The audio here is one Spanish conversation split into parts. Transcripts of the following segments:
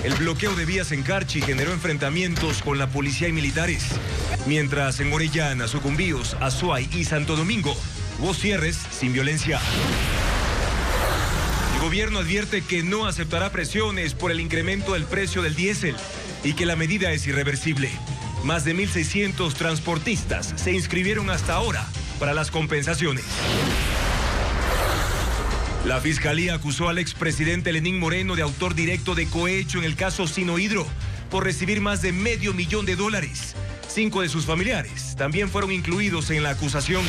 El bloqueo de vías en Carchi generó enfrentamientos con la policía y militares. Mientras en Orellana, Sucumbíos, Azuay y Santo Domingo hubo cierres sin violencia. El gobierno advierte que no aceptará presiones por el incremento del precio del diésel y que la medida es irreversible. Más de 1.600 transportistas se inscribieron hasta ahora para las compensaciones. La Fiscalía acusó al expresidente Lenín Moreno de autor directo de cohecho en el caso Sinohidro por recibir más de $500,000. 5 de sus familiares también fueron incluidos en la acusación.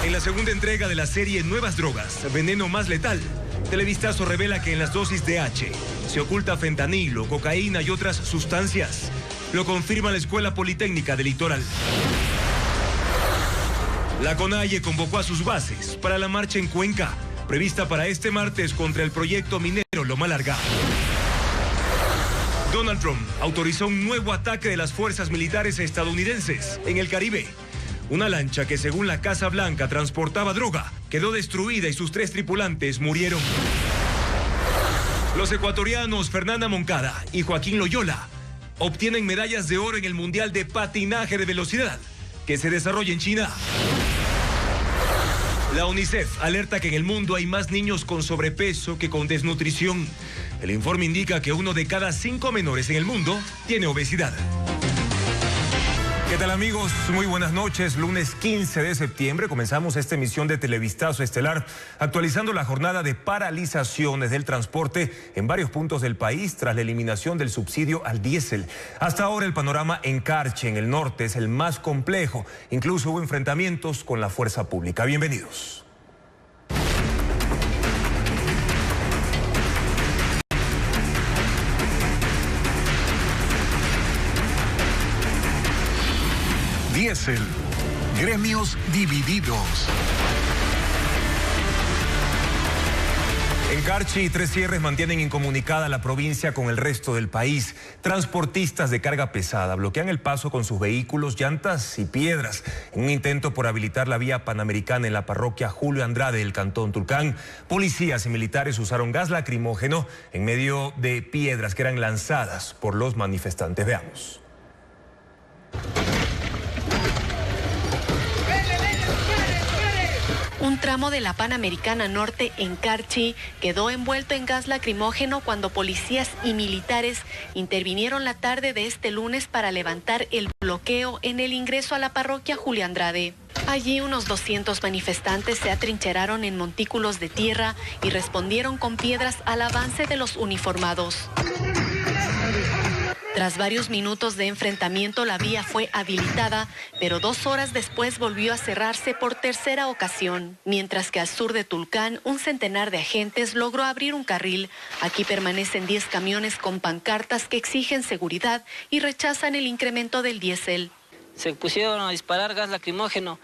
En la segunda entrega de la serie Nuevas Drogas, Veneno Más Letal, Televistazo revela que en las dosis de H se oculta fentanilo, cocaína y otras sustancias. Lo confirma la Escuela Politécnica del Litoral. La CONAIE convocó a sus bases para la marcha en Cuenca, prevista para este martes contra el proyecto minero Loma Larga. Donald Trump autorizó un nuevo ataque de las fuerzas militares estadounidenses en el Caribe. Una lancha que, según la Casa Blanca, transportaba droga, quedó destruida y sus 3 tripulantes murieron. Los ecuatorianos Fernanda Moncada y Joaquín Loyola obtienen medallas de oro en el Mundial de Patinaje de Velocidad, que se desarrolla en China. La UNICEF alerta que en el mundo hay más niños con sobrepeso que con desnutrición. El informe indica que 1 de cada 5 menores en el mundo tiene obesidad. ¿Qué tal, amigos? Muy buenas noches. Lunes 15 de septiembre comenzamos esta emisión de Televistazo Estelar, actualizando la jornada de paralizaciones del transporte en varios puntos del país tras la eliminación del subsidio al diésel. Hasta ahora el panorama en Carchi, en el norte, es el más complejo. Incluso hubo enfrentamientos con la fuerza pública. Bienvenidos. Diésel, gremios divididos. En Carchi, 3 cierres mantienen incomunicada la provincia con el resto del país. Transportistas de carga pesada bloquean el paso con sus vehículos, llantas y piedras en un intento por habilitar la vía panamericana en la parroquia Julio Andrade del cantón Tulcán. Policías y militares usaron gas lacrimógeno en medio de piedras que eran lanzadas por los manifestantes. Veamos. Un tramo de la Panamericana Norte en Carchi quedó envuelto en gas lacrimógeno cuando policías y militares intervinieron la tarde de este lunes para levantar el bloqueo en el ingreso a la parroquia Julio Andrade. Allí unos 200 manifestantes se atrincheraron en montículos de tierra y respondieron con piedras al avance de los uniformados. Tras varios minutos de enfrentamiento, la vía fue habilitada, pero 2 horas después volvió a cerrarse por tercera ocasión. Mientras que al sur de Tulcán, un centenar de agentes logró abrir un carril. Aquí permanecen 10 camiones con pancartas que exigen seguridad y rechazan el incremento del diésel. Se pusieron a disparar gas lacrimógeno.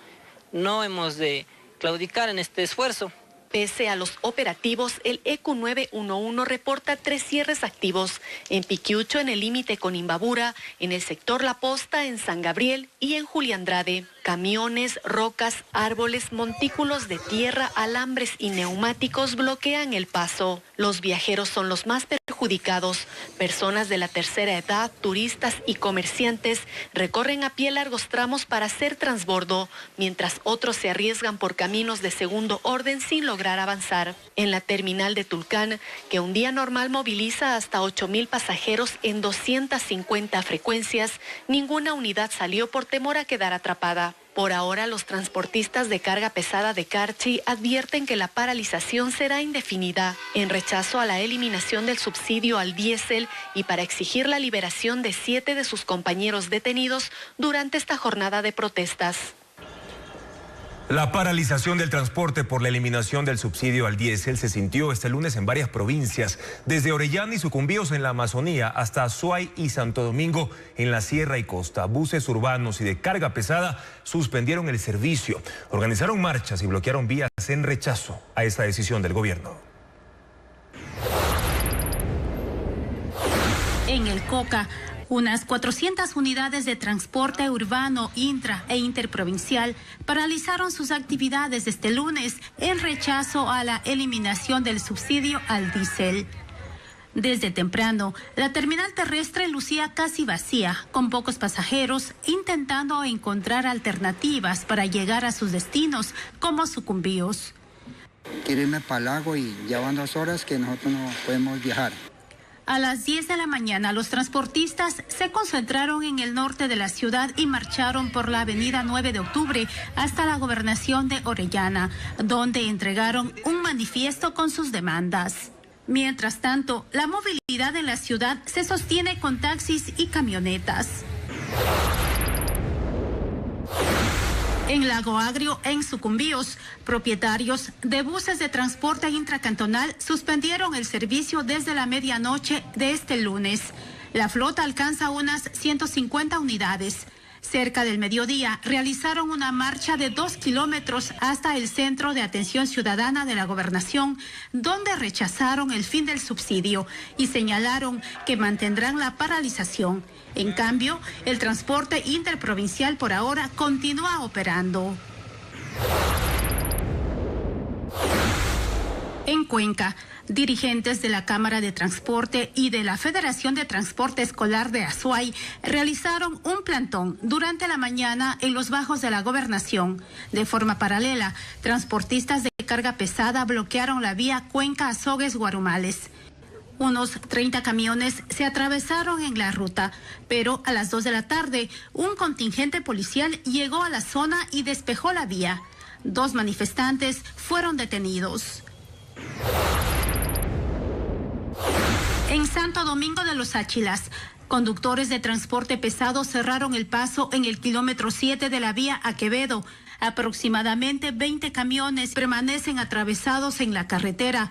No hemos de claudicar en este esfuerzo. Pese a los operativos, el ECU 911 reporta 3 cierres activos en Piquiucho, en el límite con Imbabura, en el sector La Posta, en San Gabriel y en Julio Andrade. Camiones, rocas, árboles, montículos de tierra, alambres y neumáticos bloquean el paso. Los viajeros son los más perjudicados. Personas de la tercera edad, turistas y comerciantes recorren a pie largos tramos para hacer transbordo, mientras otros se arriesgan por caminos de segundo orden sin lograr avanzar. En la terminal de Tulcán, que un día normal moviliza hasta 8,000 pasajeros en 250 frecuencias, ninguna unidad salió por temor a quedar atrapada. Por ahora, los transportistas de carga pesada de Carchi advierten que la paralización será indefinida, en rechazo a la eliminación del subsidio al diésel y para exigir la liberación de 7 de sus compañeros detenidos durante esta jornada de protestas. La paralización del transporte por la eliminación del subsidio al diésel se sintió este lunes en varias provincias, desde Orellana y Sucumbíos en la Amazonía hasta Azuay y Santo Domingo en la Sierra y Costa. Buses urbanos y de carga pesada suspendieron el servicio, organizaron marchas y bloquearon vías en rechazo a esta decisión del gobierno. En el Coca, unas 400 unidades de transporte urbano, intra e interprovincial paralizaron sus actividades este lunes en rechazo a la eliminación del subsidio al diésel. Desde temprano, la terminal terrestre lucía casi vacía, con pocos pasajeros, intentando encontrar alternativas para llegar a sus destinos, como Sucumbíos. Quiero irme para el lago y ya van 2 horas que nosotros no podemos viajar. A las 10 de la mañana, los transportistas se concentraron en el norte de la ciudad y marcharon por la avenida 9 de octubre hasta la gobernación de Orellana, donde entregaron un manifiesto con sus demandas. Mientras tanto, la movilidad en la ciudad se sostiene con taxis y camionetas. En Lago Agrio, en Sucumbíos, propietarios de buses de transporte intracantonal suspendieron el servicio desde la medianoche de este lunes. La flota alcanza unas 150 unidades. Cerca del mediodía realizaron una marcha de 2 kilómetros hasta el Centro de Atención Ciudadana de la Gobernación, donde rechazaron el fin del subsidio y señalaron que mantendrán la paralización. En cambio, el transporte interprovincial por ahora continúa operando. En Cuenca, dirigentes de la Cámara de Transporte y de la Federación de Transporte Escolar de Azuay realizaron un plantón durante la mañana en los bajos de la gobernación. De forma paralela, transportistas de carga pesada bloquearon la vía Cuenca-Azogues-Guarumales. Unos 30 camiones se atravesaron en la ruta, pero a las 2 de la tarde, un contingente policial llegó a la zona y despejó la vía. 2 manifestantes fueron detenidos. En Santo Domingo de los Áchilas, conductores de transporte pesado cerraron el paso en el kilómetro 7 de la vía a Quevedo. Aproximadamente 20 camiones permanecen atravesados en la carretera.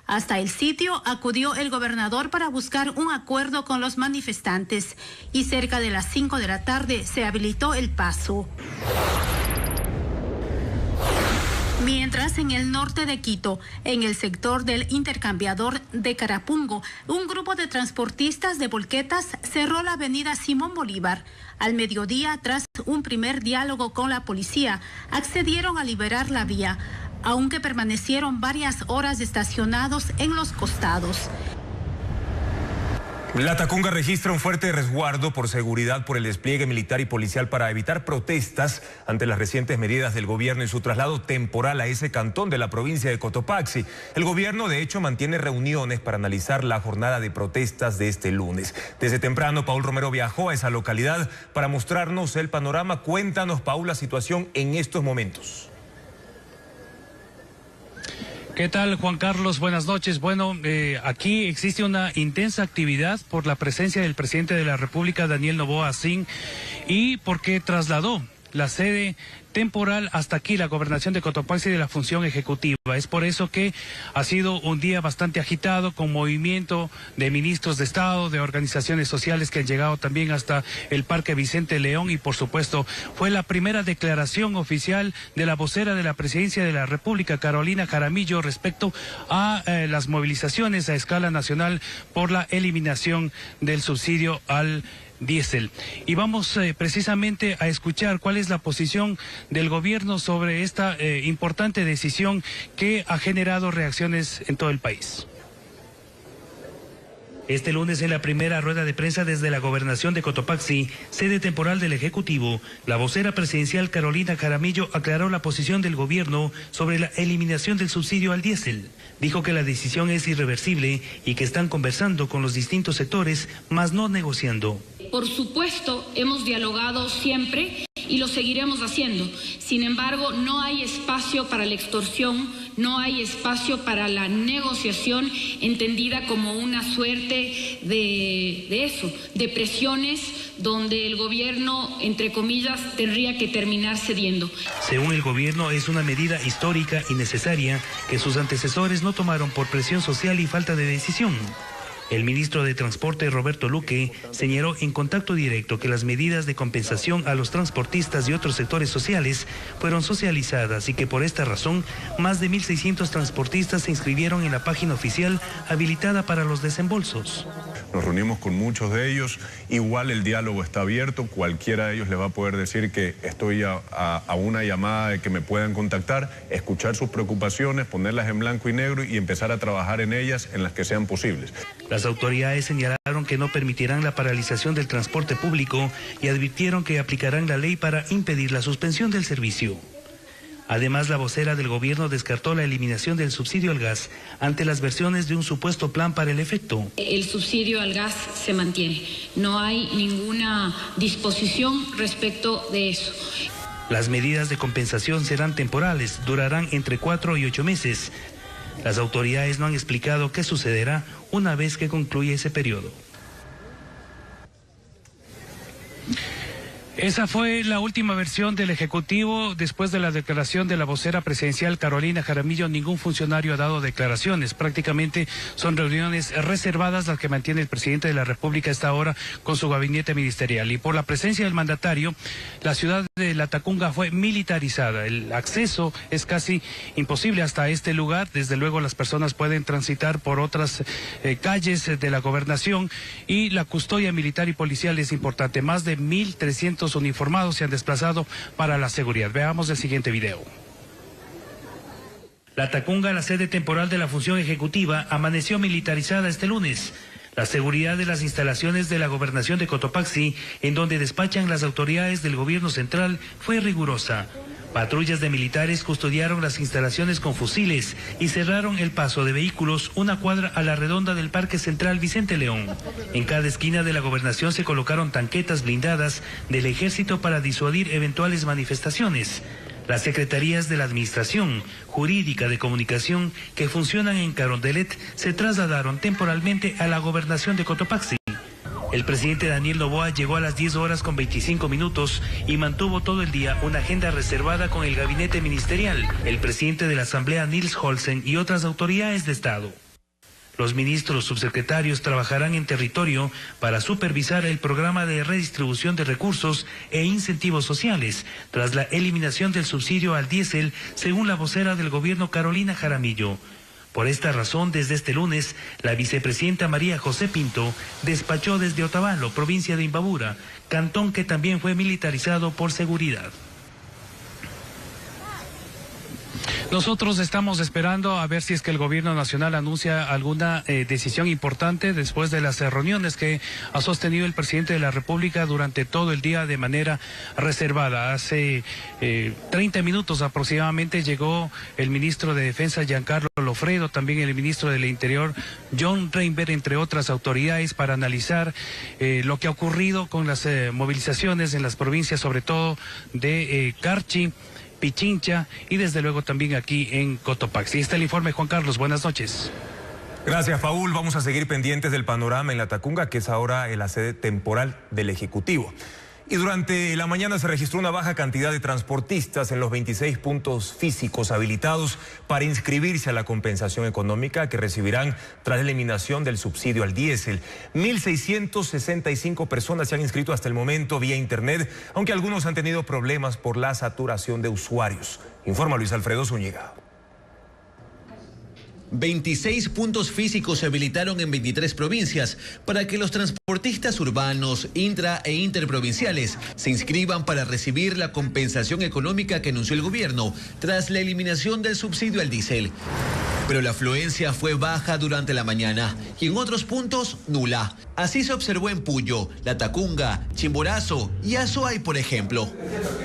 Hasta el sitio acudió el gobernador para buscar un acuerdo con los manifestantes y cerca de las 5 de la tarde se habilitó el paso. Mientras en el norte de Quito, en el sector del intercambiador de Carapungo, un grupo de transportistas de volquetas cerró la avenida Simón Bolívar. Al mediodía, tras un primer diálogo con la policía, accedieron a liberar la vía, aunque permanecieron varias horas estacionados en los costados. La Tacunga registra un fuerte resguardo por seguridad por el despliegue militar y policial para evitar protestas ante las recientes medidas del gobierno y su traslado temporal a ese cantón de la provincia de Cotopaxi. El gobierno, de hecho, mantiene reuniones para analizar la jornada de protestas de este lunes. Desde temprano, Paul Romero viajó a esa localidad para mostrarnos el panorama. Cuéntanos, Paul, la situación en estos momentos. ¿Qué tal, Juan Carlos? Buenas noches. Bueno, aquí existe una intensa actividad por la presencia del presidente de la República, Daniel Noboa Asín, y porque trasladó la sede temporal hasta aquí, la gobernación de Cotopaxi, de la función ejecutiva. Es por eso que ha sido un día bastante agitado, con movimiento de ministros de Estado, de organizaciones sociales que han llegado también hasta el Parque Vicente León, y por supuesto fue la primera declaración oficial de la vocera de la Presidencia de la República, Carolina Jaramillo, respecto a las movilizaciones a escala nacional por la eliminación del subsidio al diésel. Y vamos precisamente a escuchar cuál es la posición del gobierno sobre esta importante decisión que ha generado reacciones en todo el país. Este lunes, en la primera rueda de prensa desde la gobernación de Cotopaxi, sede temporal del Ejecutivo, la vocera presidencial Carolina Jaramillo aclaró la posición del gobierno sobre la eliminación del subsidio al diésel. Dijo que la decisión es irreversible y que están conversando con los distintos sectores, mas no negociando. Por supuesto, hemos dialogado siempre y lo seguiremos haciendo. Sin embargo, no hay espacio para la extorsión, no hay espacio para la negociación entendida como una suerte de presiones donde el gobierno, entre comillas, tendría que terminar cediendo. Según el gobierno, es una medida histórica y necesaria que sus antecesores no tomaron por presión social y falta de decisión. El ministro de Transporte, Roberto Luque, señaló en Contacto Directo que las medidas de compensación a los transportistas y otros sectores sociales fueron socializadas y que por esta razón más de 1.600 transportistas se inscribieron en la página oficial habilitada para los desembolsos. nos reunimos con muchos de ellos, igual el diálogo está abierto, cualquiera de ellos le va a poder decir que estoy a una llamada de que me puedan contactar, escuchar sus preocupaciones, ponerlas en blanco y negro y empezar a trabajar en ellas en las que sean posibles. Las autoridades señalaron que no permitirán la paralización del transporte público y advirtieron que aplicarán la ley para impedir la suspensión del servicio. Además, la vocera del gobierno descartó la eliminación del subsidio al gas ante las versiones de un supuesto plan para el efecto. El subsidio al gas se mantiene. No hay ninguna disposición respecto de eso. Las medidas de compensación serán temporales, durarán entre 4 y 8 meses. Las autoridades no han explicado qué sucederá una vez que concluya ese periodo. Esa fue la última versión del Ejecutivo. Después de la declaración de la vocera presidencial Carolina Jaramillo, ningún funcionario ha dado declaraciones. Prácticamente son reuniones reservadas las que mantiene el presidente de la República a esta hora con su gabinete ministerial. Y por la presencia del mandatario, la ciudad de La Tacunga fue militarizada. El acceso es casi imposible hasta este lugar. Desde luego las personas pueden transitar por otras calles de la gobernación y la custodia militar y policial es importante. Más de 1.300 uniformados se han desplazado para la seguridad. Veamos el siguiente video. La Tacunga, la sede temporal de la función ejecutiva, amaneció militarizada este lunes. La seguridad de las instalaciones de la gobernación de Cotopaxi, en donde despachan las autoridades del gobierno central, fue rigurosa. Patrullas de militares custodiaron las instalaciones con fusiles y cerraron el paso de vehículos una cuadra a la redonda del Parque Central Vicente León. En cada esquina de la gobernación se colocaron tanquetas blindadas del ejército para disuadir eventuales manifestaciones. Las secretarías de la Administración Jurídica de Comunicación que funcionan en Carondelet se trasladaron temporalmente a la gobernación de Cotopaxi. El presidente Daniel Noboa llegó a las 10:25 y mantuvo todo el día una agenda reservada con el gabinete ministerial, el presidente de la Asamblea Nils Holsen y otras autoridades de Estado. Los ministros subsecretarios trabajarán en territorio para supervisar el programa de redistribución de recursos e incentivos sociales tras la eliminación del subsidio al diésel, según la vocera del gobierno Carolina Jaramillo. Por esta razón, desde este lunes, la vicepresidenta María José Pinto despachó desde Otavalo, provincia de Imbabura, cantón que también fue militarizado por seguridad. Nosotros estamos esperando a ver si es que el gobierno nacional anuncia alguna decisión importante después de las reuniones que ha sostenido el presidente de la República durante todo el día de manera reservada. Hace 30 minutos aproximadamente llegó el ministro de Defensa Giancarlo Lofredo, también el ministro del Interior John Reinberg, entre otras autoridades, para analizar lo que ha ocurrido con las movilizaciones en las provincias, sobre todo de Carchi, Pichincha y desde luego también aquí en Cotopaxi. Está el informe, Juan Carlos, buenas noches. Gracias, Paul. Vamos a seguir pendientes del panorama en La Tacunga, que es ahora la sede temporal del Ejecutivo. Y durante la mañana se registró una baja cantidad de transportistas en los 26 puntos físicos habilitados para inscribirse a la compensación económica que recibirán tras la eliminación del subsidio al diésel. 1.665 personas se han inscrito hasta el momento vía internet, aunque algunos han tenido problemas por la saturación de usuarios. Informa Luis Alfredo Zúñiga. 26 puntos físicos se habilitaron en 23 provincias para que los transportistas urbanos, intra e interprovinciales se inscriban para recibir la compensación económica que anunció el gobierno tras la eliminación del subsidio al diésel. Pero la afluencia fue baja durante la mañana y en otros puntos nula. Así se observó en Puyo, La Tacunga, Chimborazo y Azuay, por ejemplo.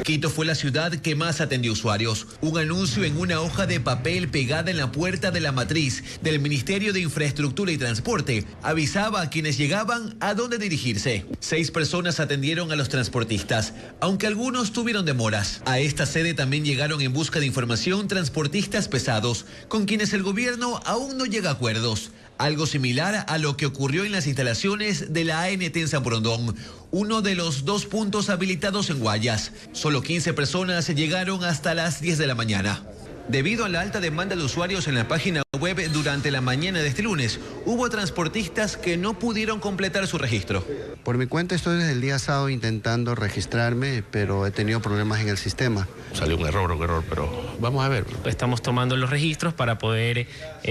Quito fue la ciudad que más atendió usuarios. Un anuncio en una hoja de papel pegada en la puerta de la matriz del Ministerio de Infraestructura y Transporte avisaba a quienes llegaban a dónde dirigirse. 6 personas atendieron a los transportistas, aunque algunos tuvieron demoras. A esta sede también llegaron en busca de información transportistas pesados, con quienes el gobierno aún no llega a acuerdos. Algo similar a lo que ocurrió en las instalaciones de la ANT en San Borondón, uno de los 2 puntos habilitados en Guayas. Solo 15 personas llegaron hasta las 10 de la mañana. Debido a la alta demanda de usuarios en la página web durante la mañana de este lunes, hubo transportistas que no pudieron completar su registro. Por mi cuenta estoy desde el día sábado intentando registrarme, pero he tenido problemas en el sistema. Salió un error, pero vamos a ver. Estamos tomando los registros para poder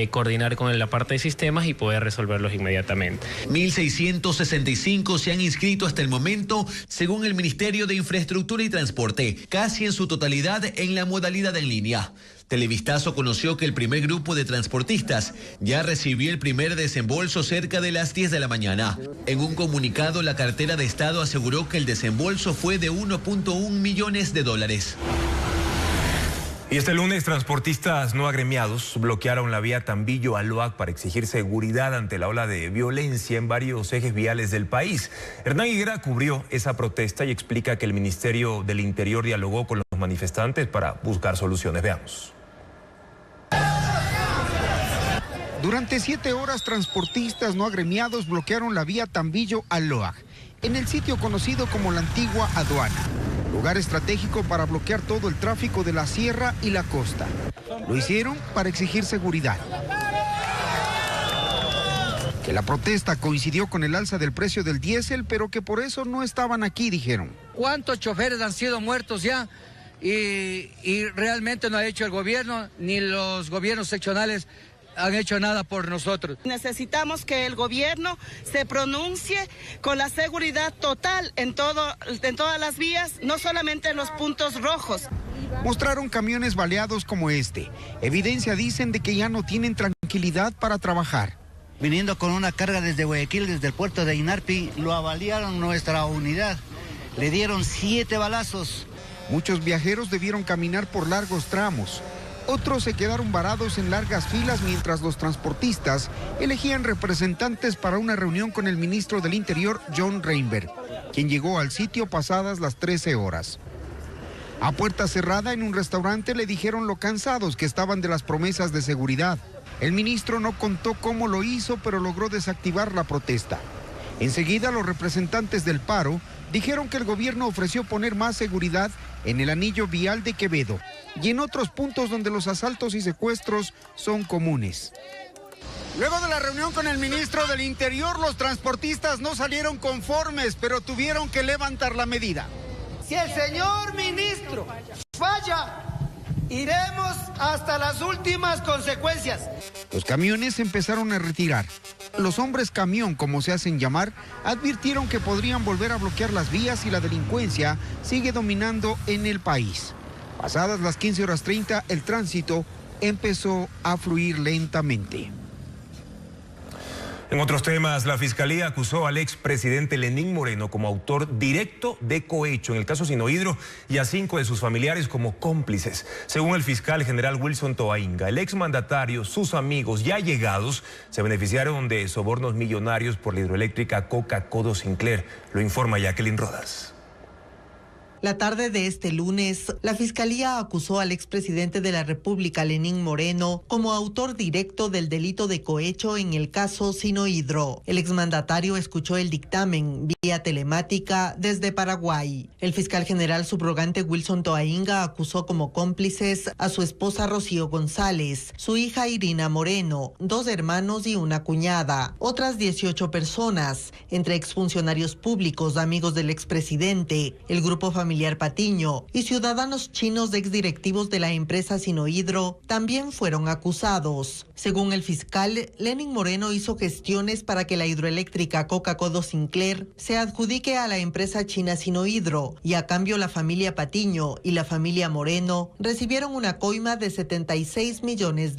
coordinar con la parte de sistemas y poder resolverlos inmediatamente. 1.665 se han inscrito hasta el momento, según el Ministerio de Infraestructura y Transporte, casi en su totalidad en la modalidad en línea. Televistazo conoció que el primer grupo de transportistas ya recibió el primer desembolso cerca de las 10 de la mañana. En un comunicado, la cartera de Estado aseguró que el desembolso fue de 1.1 millones de dólares. Y este lunes, transportistas no agremiados bloquearon la vía Tambillo a Loac para exigir seguridad ante la ola de violencia en varios ejes viales del país. Hernán Higuera cubrió esa protesta y explica que el Ministerio del Interior dialogó con los manifestantes para buscar soluciones. Veamos. Durante 7 horas, transportistas no agremiados bloquearon la vía Tambillo a Loac, en el sitio conocido como la antigua aduana, lugar estratégico para bloquear todo el tráfico de la sierra y la costa. Lo hicieron para exigir seguridad. Que la protesta coincidió con el alza del precio del diésel, pero que por eso no estaban aquí, dijeron. ¿Cuántos choferes han sido muertos ya? Y realmente no ha hecho el gobierno, ni los gobiernos seccionales han hecho nada por nosotros. Necesitamos que el gobierno se pronuncie con la seguridad total en todas las vías, no solamente en los puntos rojos. Mostraron camiones baleados como este. Evidencia, dicen, de que ya no tienen tranquilidad para trabajar. Viniendo con una carga desde Guayaquil, desde el puerto de Inarpi, lo avaliaron nuestra unidad. Le dieron 7 balazos. Muchos viajeros debieron caminar por largos tramos. Otros se quedaron varados en largas filas mientras los transportistas elegían representantes para una reunión con el ministro del Interior, John Reinberg, quien llegó al sitio pasadas las 13 horas. A puerta cerrada en un restaurante le dijeron lo cansados que estaban de las promesas de seguridad. El ministro no contó cómo lo hizo, pero logró desactivar la protesta. Enseguida, los representantes del paro dijeron que el gobierno ofreció poner más seguridad en el anillo vial de Quevedo y en otros puntos donde los asaltos y secuestros son comunes. Luego de la reunión con el ministro del Interior, los transportistas no salieron conformes, pero tuvieron que levantar la medida. Si el señor ministro falla, iremos hasta las últimas consecuencias. Los camiones empezaron a retirar. Los hombres camión, como se hacen llamar, advirtieron que podrían volver a bloquear las vías y la delincuencia sigue dominando en el país. Pasadas las 15:30, el tránsito empezó a fluir lentamente. En otros temas, la Fiscalía acusó al expresidente Lenín Moreno como autor directo de cohecho en el caso Sinohidro y a 5 de sus familiares como cómplices. Según el fiscal general Wilson Toainga, el exmandatario, sus amigos ya allegados se beneficiaron de sobornos millonarios por la hidroeléctrica Coca-Codo Sinclair. Lo informa Jacqueline Rodas. La tarde de este lunes, la Fiscalía acusó al expresidente de la República, Lenín Moreno, como autor directo del delito de cohecho en el caso Sinohidro. El exmandatario escuchó el dictamen vía telemática desde Paraguay. El fiscal general subrogante Wilson Toainga acusó como cómplices a su esposa Rocío González, su hija Irina Moreno, 2 hermanos y una cuñada. Otras 18 personas, entre exfuncionarios públicos, amigos del expresidente, el grupo familiar Patiño y ciudadanos chinos de exdirectivos de la empresa Sinohidro también fueron acusados. Según el fiscal, Lenín Moreno hizo gestiones para que la hidroeléctrica Coca-Codo Sinclair se adjudique a la empresa china Sinohidro y a cambio la familia Patiño y la familia Moreno recibieron una coima de $76 millones.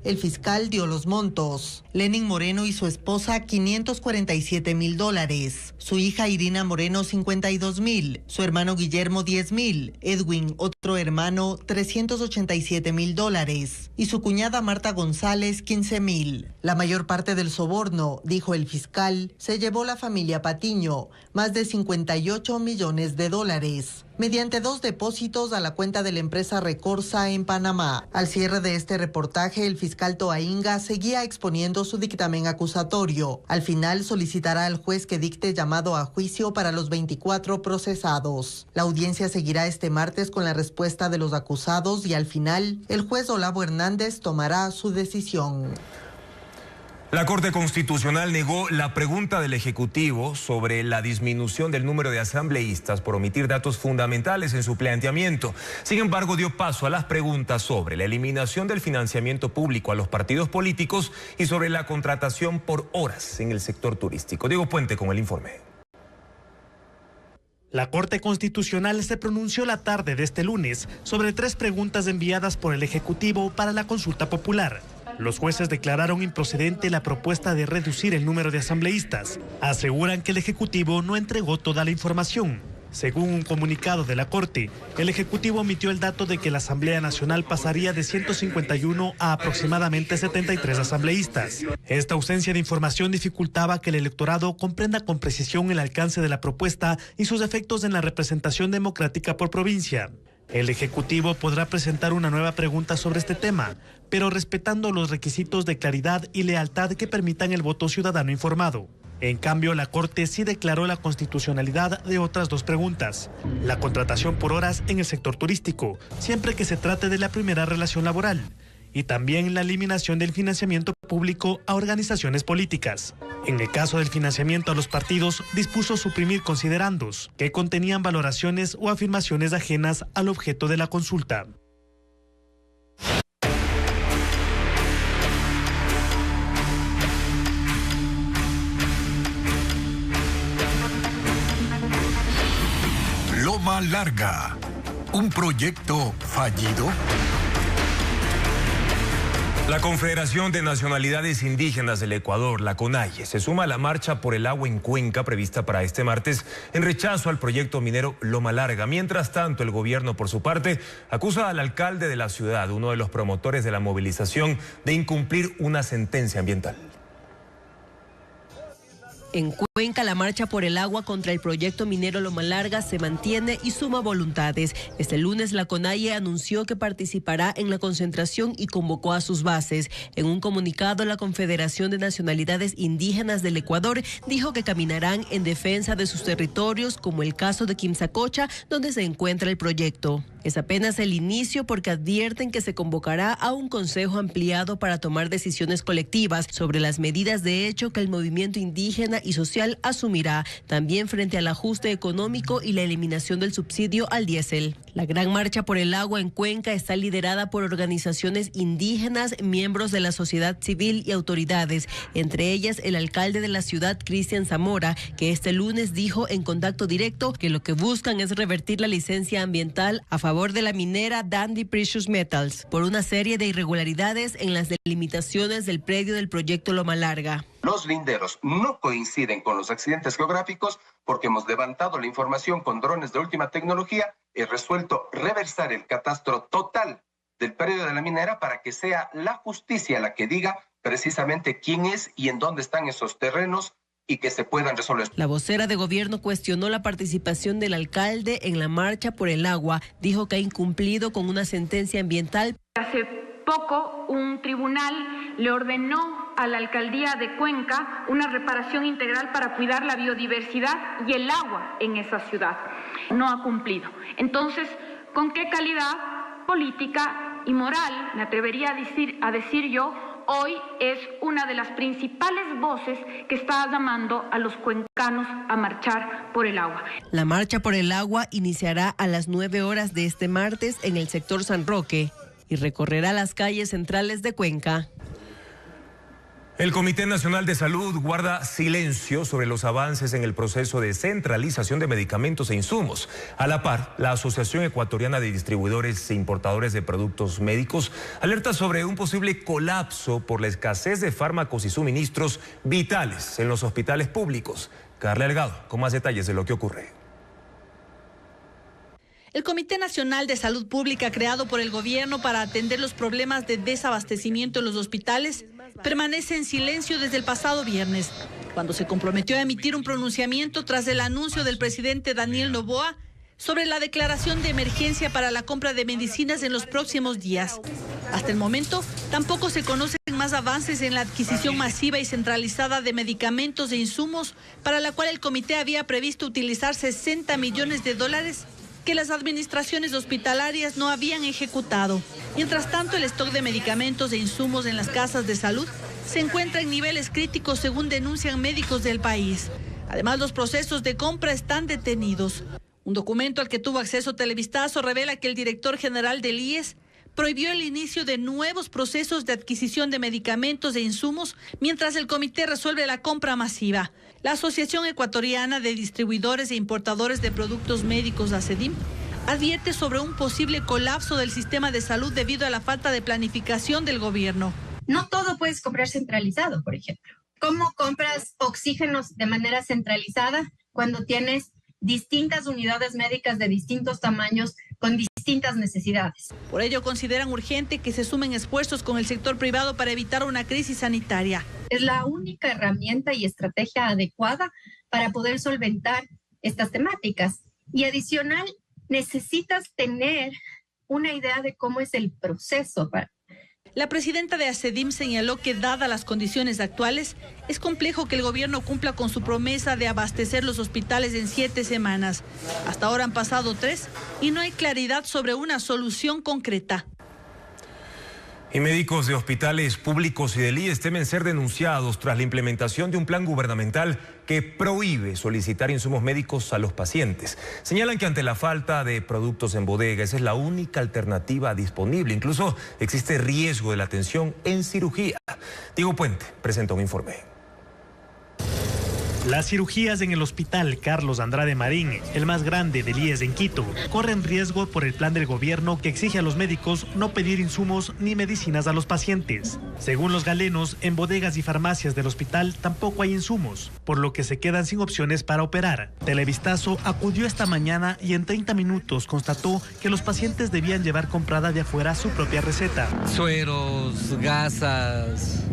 El fiscal dio los montos. Lenín Moreno y su esposa $547,000, su hija Irina Moreno $52,000, su hermano Guillermo $10,000, Edwin, otro hermano, $387,000 y su cuñada Marta González $15,000. La mayor parte del soborno, dijo el fiscal, se llevó la familia Patiño, más de $58 millones, mediante 2 depósitos a la cuenta de la empresa Recorsa en Panamá. Al cierre de este reportaje, el fiscal Toainga seguía exponiendo su dictamen acusatorio. Al final solicitará al juez que dicte llamado a juicio para los 24 procesados. La audiencia seguirá este martes con la respuesta de los acusados y al final el juez Olavo Hernández tomará su decisión. La Corte Constitucional negó la pregunta del Ejecutivo sobre la disminución del número de asambleístas por omitir datos fundamentales en su planteamiento. Sin embargo, dio paso a las preguntas sobre la eliminación del financiamiento público a los partidos políticos y sobre la contratación por horas en el sector turístico. Diego Puente con el informe. La Corte Constitucional se pronunció la tarde de este lunes sobre 3 preguntas enviadas por el Ejecutivo para la consulta popular. Los jueces declararon improcedente la propuesta de reducir el número de asambleístas. Aseguran que el Ejecutivo no entregó toda la información. Según un comunicado de la Corte, el Ejecutivo omitió el dato de que la Asamblea Nacional pasaría de 151 a aproximadamente 73 asambleístas. Esta ausencia de información dificultaba que el electorado comprenda con precisión el alcance de la propuesta y sus efectos en la representación democrática por provincia. El Ejecutivo podrá presentar una nueva pregunta sobre este tema, pero respetando los requisitos de claridad y lealtad que permitan el voto ciudadano informado. En cambio, la Corte sí declaró la constitucionalidad de otras 2 preguntas. La contratación por horas en el sector turístico, siempre que se trate de la primera relación laboral. Y también la eliminación del financiamiento público a organizaciones políticas. En el caso del financiamiento a los partidos, dispuso suprimir considerandos que contenían valoraciones o afirmaciones ajenas al objeto de la consulta. Loma Larga, un proyecto fallido. La Confederación de Nacionalidades Indígenas del Ecuador, la CONAIE, se suma a la marcha por el agua en Cuenca prevista para este martes en rechazo al proyecto minero Loma Larga. Mientras tanto, el gobierno, por su parte, acusa al alcalde de la ciudad, uno de los promotores de la movilización, de incumplir una sentencia ambiental. En Cuenca, la marcha por el agua contra el proyecto minero Loma Larga se mantiene y suma voluntades. Este lunes, la CONAIE anunció que participará en la concentración y convocó a sus bases. En un comunicado, la Confederación de Nacionalidades Indígenas del Ecuador dijo que caminarán en defensa de sus territorios, como el caso de Quimsacocha, donde se encuentra el proyecto. Es apenas el inicio porque advierten que se convocará a un consejo ampliado para tomar decisiones colectivas sobre las medidas de hecho que el movimiento indígena y social asumirá, también frente al ajuste económico y la eliminación del subsidio al diésel. La gran marcha por el agua en Cuenca está liderada por organizaciones indígenas, miembros de la sociedad civil y autoridades, entre ellas el alcalde de la ciudad, Cristian Zamora, que este lunes dijo en contacto directo que lo que buscan es revertir la licencia ambiental a favor de la minera Dundee Precious Metals por una serie de irregularidades en las delimitaciones del predio del proyecto Loma Larga. Los linderos no coinciden con los accidentes geográficos porque hemos levantado la información con drones de última tecnología y resuelto reversar el catastro total del predio de la minera para que sea la justicia la que diga precisamente quién es y en dónde están esos terrenos y que se puedan resolver. La vocera de gobierno cuestionó la participación del alcalde en la marcha por el agua. Dijo que ha incumplido con una sentencia ambiental. Hace poco un tribunal le ordenó a la alcaldía de Cuenca una reparación integral para cuidar la biodiversidad y el agua en esa ciudad. No ha cumplido. Entonces, ¿con qué calidad política y moral, me atrevería a decir yo, hoy es una de las principales voces que está llamando a los cuencanos a marchar por el agua? La marcha por el agua iniciará a las 9 horas de este martes en el sector San Roque y recorrerá las calles centrales de Cuenca. El Comité Nacional de Salud guarda silencio sobre los avances en el proceso de centralización de medicamentos e insumos. A la par, la Asociación Ecuatoriana de Distribuidores e Importadores de Productos Médicos alerta sobre un posible colapso por la escasez de fármacos y suministros vitales en los hospitales públicos. Carla Delgado, con más detalles de lo que ocurre. El Comité Nacional de Salud Pública, creado por el gobierno para atender los problemas de desabastecimiento en los hospitales, permanece en silencio desde el pasado viernes, cuando se comprometió a emitir un pronunciamiento tras el anuncio del presidente Daniel Noboa sobre la declaración de emergencia para la compra de medicinas en los próximos días. Hasta el momento, tampoco se conocen más avances en la adquisición masiva y centralizada de medicamentos e insumos, para la cual el comité había previsto utilizar $60 millones que las administraciones hospitalarias no habían ejecutado. Mientras tanto, el stock de medicamentos e insumos en las casas de salud se encuentra en niveles críticos según denuncian médicos del país. Además, los procesos de compra están detenidos. Un documento al que tuvo acceso Televistazo revela que el director general del IES prohibió el inicio de nuevos procesos de adquisición de medicamentos e insumos mientras el comité resuelve la compra masiva. La Asociación Ecuatoriana de Distribuidores e Importadores de Productos Médicos, ACEDIM, advierte sobre un posible colapso del sistema de salud debido a la falta de planificación del gobierno. No todo puedes comprar centralizado, por ejemplo. ¿Cómo compras oxígenos de manera centralizada cuando tienes distintas unidades médicas de distintos tamaños con distintas necesidades? Por ello consideran urgente que se sumen esfuerzos con el sector privado para evitar una crisis sanitaria. Es la única herramienta y estrategia adecuada para poder solventar estas temáticas. Y adicional, necesitas tener una idea de cómo es el proceso para... La presidenta de ACEDIM señaló que, dadas las condiciones actuales, es complejo que el gobierno cumpla con su promesa de abastecer los hospitales en 7 semanas. Hasta ahora han pasado 3 y no hay claridad sobre una solución concreta. Y médicos de hospitales públicos y del IES temen ser denunciados tras la implementación de un plan gubernamental que prohíbe solicitar insumos médicos a los pacientes. Señalan que ante la falta de productos en bodega, esa es la única alternativa disponible. Incluso existe riesgo de la atención en cirugía. Diego Puente presenta un informe. Las cirugías en el Hospital Carlos Andrade Marín, el más grande del IES en Quito, corren riesgo por el plan del gobierno que exige a los médicos no pedir insumos ni medicinas a los pacientes. Según los galenos, en bodegas y farmacias del hospital tampoco hay insumos, por lo que se quedan sin opciones para operar. Televistazo acudió esta mañana y en 30 minutos constató que los pacientes debían llevar comprada de afuera su propia receta. Sueros, gasas,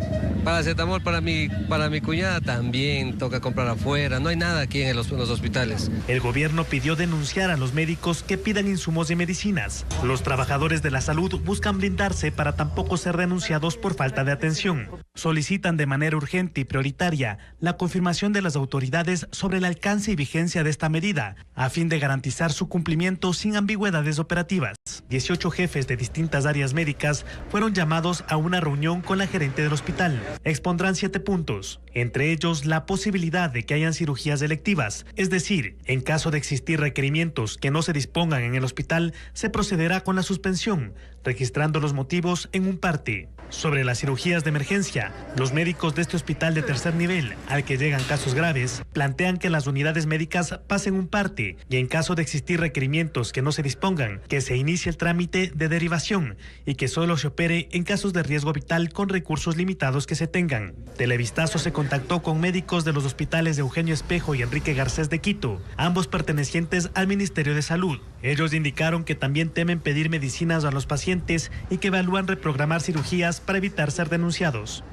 paracetamol para mi cuñada también toca comprar afuera, no hay nada aquí en los hospitales. El gobierno pidió denunciar a los médicos que pidan insumos y medicinas. Los trabajadores de la salud buscan blindarse para tampoco ser denunciados por falta de atención. Solicitan de manera urgente y prioritaria la confirmación de las autoridades sobre el alcance y vigencia de esta medida, a fin de garantizar su cumplimiento sin ambigüedades operativas. 18 jefes de distintas áreas médicas fueron llamados a una reunión con la gerente del hospital. Expondrán 7 puntos, entre ellos la posibilidad de que hayan cirugías electivas, es decir, en caso de existir requerimientos que no se dispongan en el hospital, se procederá con la suspensión, registrando los motivos en un parte. Sobre las cirugías de emergencia, los médicos de este hospital de tercer nivel, al que llegan casos graves, plantean que las unidades médicas pasen un parte y en caso de existir requerimientos que no se dispongan, que se inicie el trámite de derivación y que solo se opere en casos de riesgo vital con recursos limitados que se tengan. Televistazo se contactó con médicos de los hospitales de Eugenio Espejo y Enrique Garcés de Quito, ambos pertenecientes al Ministerio de Salud. Ellos indicaron que también temen pedir medicinas a los pacientes y que evalúan reprogramar cirugías para evitar ser denunciados.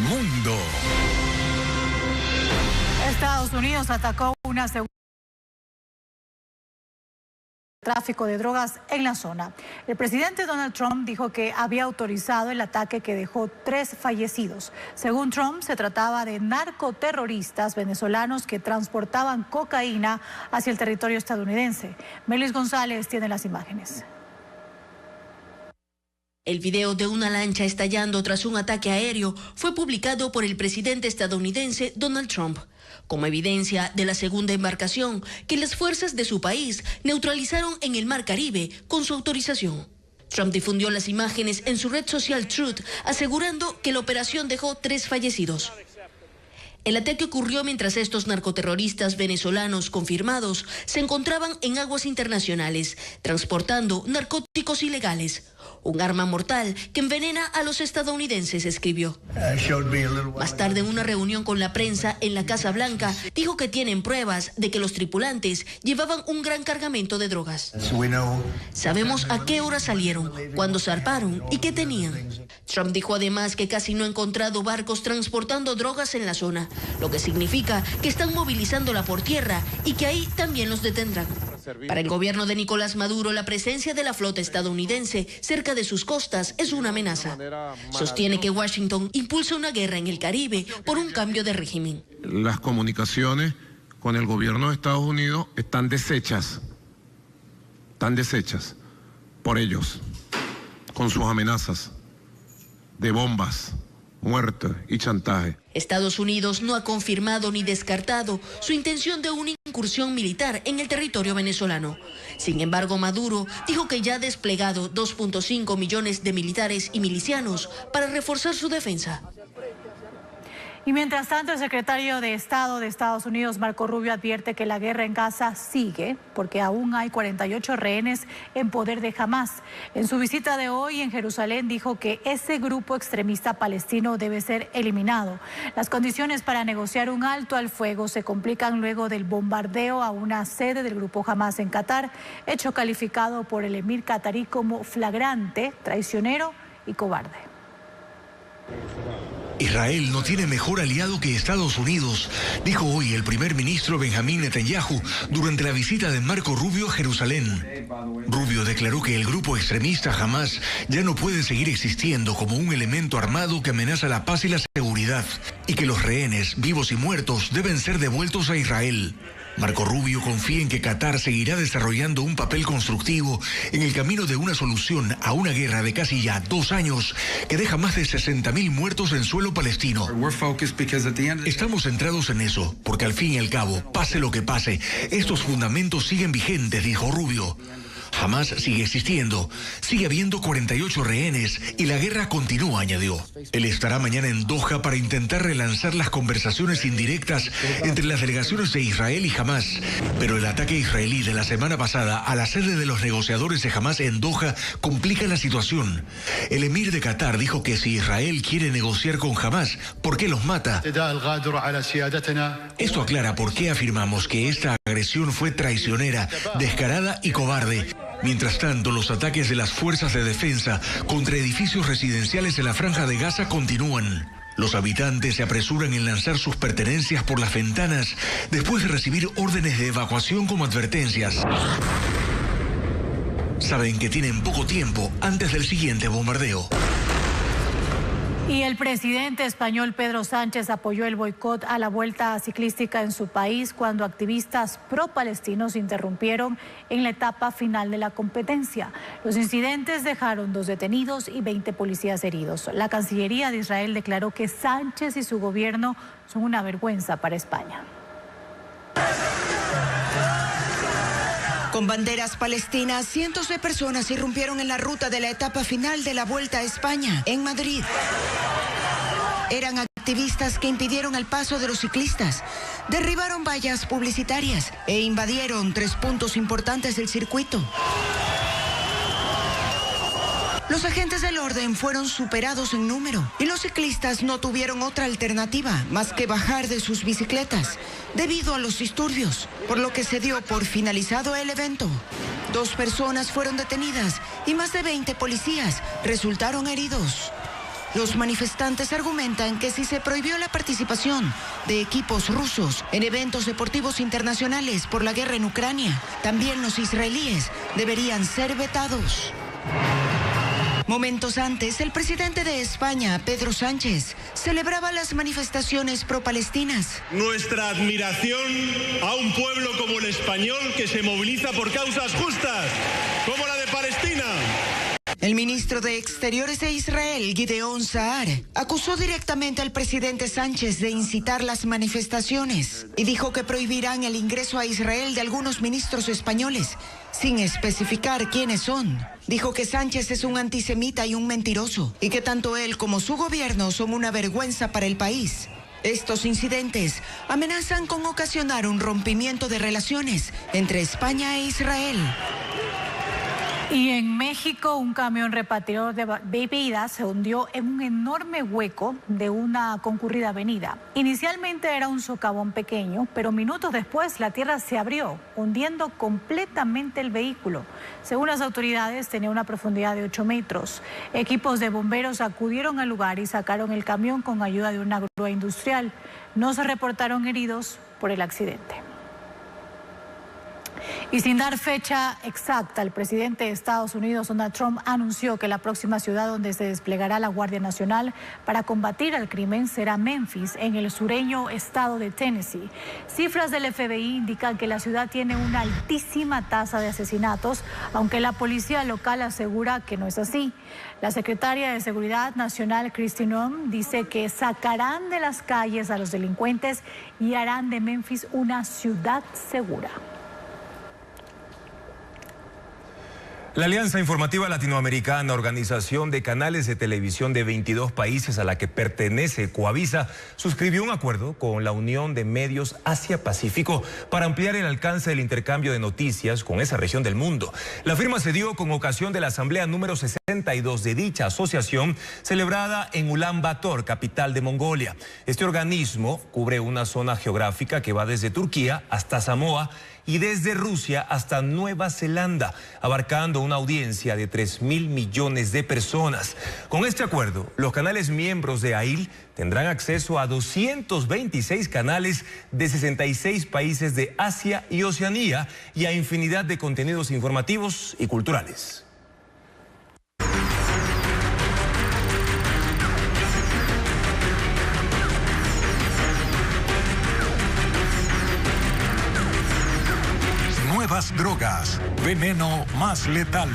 Mundo. Estados Unidos atacó una segunda tráfico de drogas en la zona. El presidente Donald Trump dijo que había autorizado el ataque que dejó 3 fallecidos. Según Trump, se trataba de narcoterroristas venezolanos que transportaban cocaína hacia el territorio estadounidense. Melis González tiene las imágenes. El video de una lancha estallando tras un ataque aéreo fue publicado por el presidente estadounidense Donald Trump, como evidencia de la segunda embarcación que las fuerzas de su país neutralizaron en el Mar Caribe con su autorización. Trump difundió las imágenes en su red social Truth, asegurando que la operación dejó 3 fallecidos. El ataque ocurrió mientras estos narcoterroristas venezolanos confirmados se encontraban en aguas internacionales, transportando narcóticos ilegales. Un arma mortal que envenena a los estadounidenses, escribió. Más tarde, en una reunión con la prensa en la Casa Blanca, dijo que tienen pruebas de que los tripulantes llevaban un gran cargamento de drogas. Sabemos a qué hora salieron, cuándo zarparon y qué tenían. Trump dijo además que casi no ha encontrado barcos transportando drogas en la zona, lo que significa que están movilizándola por tierra y que ahí también los detendrán. Para el gobierno de Nicolás Maduro, la presencia de la flota estadounidense cerca de sus costas es una amenaza. Sostiene que Washington impulsa una guerra en el Caribe por un cambio de régimen. Las comunicaciones con el gobierno de Estados Unidos están deshechas por ellos, con sus amenazas de bombas, muerte y chantaje. Estados Unidos no ha confirmado ni descartado su intención de una incursión militar en el territorio venezolano. Sin embargo, Maduro dijo que ya ha desplegado 2.5 millones de militares y milicianos para reforzar su defensa. Y mientras tanto, el secretario de Estado de Estados Unidos, Marco Rubio, advierte que la guerra en Gaza sigue porque aún hay 48 rehenes en poder de Hamás. En su visita de hoy en Jerusalén dijo que ese grupo extremista palestino debe ser eliminado. Las condiciones para negociar un alto al fuego se complican luego del bombardeo a una sede del grupo Hamás en Qatar, hecho calificado por el emir catarí como flagrante, traicionero y cobarde. Israel no tiene mejor aliado que Estados Unidos, dijo hoy el primer ministro Benjamín Netanyahu durante la visita de Marco Rubio a Jerusalén. Rubio declaró que el grupo extremista Hamás ya no puede seguir existiendo como un elemento armado que amenaza la paz y la seguridad, y que los rehenes, vivos y muertos, deben ser devueltos a Israel. Marco Rubio confía en que Qatar seguirá desarrollando un papel constructivo en el camino de una solución a una guerra de casi ya 2 años que deja más de 60.000 muertos en suelo palestino. Estamos centrados en eso, porque al fin y al cabo, pase lo que pase, estos fundamentos siguen vigentes, dijo Rubio. Hamás sigue existiendo, sigue habiendo 48 rehenes y la guerra continúa, añadió. Él estará mañana en Doha para intentar relanzar las conversaciones indirectas entre las delegaciones de Israel y Hamás. Pero el ataque israelí de la semana pasada a la sede de los negociadores de Hamás en Doha complica la situación. El emir de Qatar dijo que si Israel quiere negociar con Hamás, ¿por qué los mata? Esto aclara por qué afirmamos que esta agresión fue traicionera, descarada y cobarde. Mientras tanto, los ataques de las fuerzas de defensa contra edificios residenciales en la Franja de Gaza continúan. Los habitantes se apresuran en lanzar sus pertenencias por las ventanas después de recibir órdenes de evacuación como advertencias. Saben que tienen poco tiempo antes del siguiente bombardeo. Y el presidente español Pedro Sánchez apoyó el boicot a la vuelta ciclística en su país cuando activistas pro-palestinos interrumpieron en la etapa final de la competencia. Los incidentes dejaron 2 detenidos y 20 policías heridos. La Cancillería de Israel declaró que Sánchez y su gobierno son una vergüenza para España. Con banderas palestinas, cientos de personas irrumpieron en la ruta de la etapa final de la Vuelta a España, en Madrid. Eran activistas que impidieron el paso de los ciclistas, derribaron vallas publicitarias e invadieron 3 puntos importantes del circuito. Los agentes del orden fueron superados en número y los ciclistas no tuvieron otra alternativa más que bajar de sus bicicletas debido a los disturbios, por lo que se dio por finalizado el evento. 2 personas fueron detenidas y más de 20 policías resultaron heridos. Los manifestantes argumentan que si se prohibió la participación de equipos rusos en eventos deportivos internacionales por la guerra en Ucrania, también los israelíes deberían ser vetados. Momentos antes, el presidente de España, Pedro Sánchez, celebraba las manifestaciones pro-palestinas. Nuestra admiración a un pueblo como el español que se moviliza por causas justas, como la de Palestina. El ministro de Exteriores de Israel, Gideon Saar, acusó directamente al presidente Sánchez de incitar las manifestaciones y dijo que prohibirán el ingreso a Israel de algunos ministros españoles, sin especificar quiénes son. Dijo que Sánchez es un antisemita y un mentiroso, y que tanto él como su gobierno son una vergüenza para el país. Estos incidentes amenazan con ocasionar un rompimiento de relaciones entre España e Israel. Y en México, un camión repartidor de bebidas se hundió en un enorme hueco de una concurrida avenida. Inicialmente era un socavón pequeño, pero minutos después la tierra se abrió, hundiendo completamente el vehículo. Según las autoridades, tenía una profundidad de 8 metros. Equipos de bomberos acudieron al lugar y sacaron el camión con ayuda de una grúa industrial. No se reportaron heridos por el accidente. Y sin dar fecha exacta, el presidente de Estados Unidos, Donald Trump, anunció que la próxima ciudad donde se desplegará la Guardia Nacional para combatir al crimen será Memphis, en el sureño estado de Tennessee. Cifras del FBI indican que la ciudad tiene una altísima tasa de asesinatos, aunque la policía local asegura que no es así. La secretaria de Seguridad Nacional, Kristi Noem, dice que sacarán de las calles a los delincuentes y harán de Memphis una ciudad segura. La Alianza Informativa Latinoamericana, organización de canales de televisión de 22 países a la que pertenece Coavisa, suscribió un acuerdo con la Unión de Medios Asia-Pacífico para ampliar el alcance del intercambio de noticias con esa región del mundo. La firma se dio con ocasión de la asamblea número 62 de dicha asociación, celebrada en Ulan Bator, capital de Mongolia. Este organismo cubre una zona geográfica que va desde Turquía hasta Samoa y desde Rusia hasta Nueva Zelanda, abarcando una audiencia de 3.000 millones de personas. Con este acuerdo, los canales miembros de AIL tendrán acceso a 226 canales de 66 países de Asia y Oceanía y a infinidad de contenidos informativos y culturales. Nuevas drogas, veneno más letal.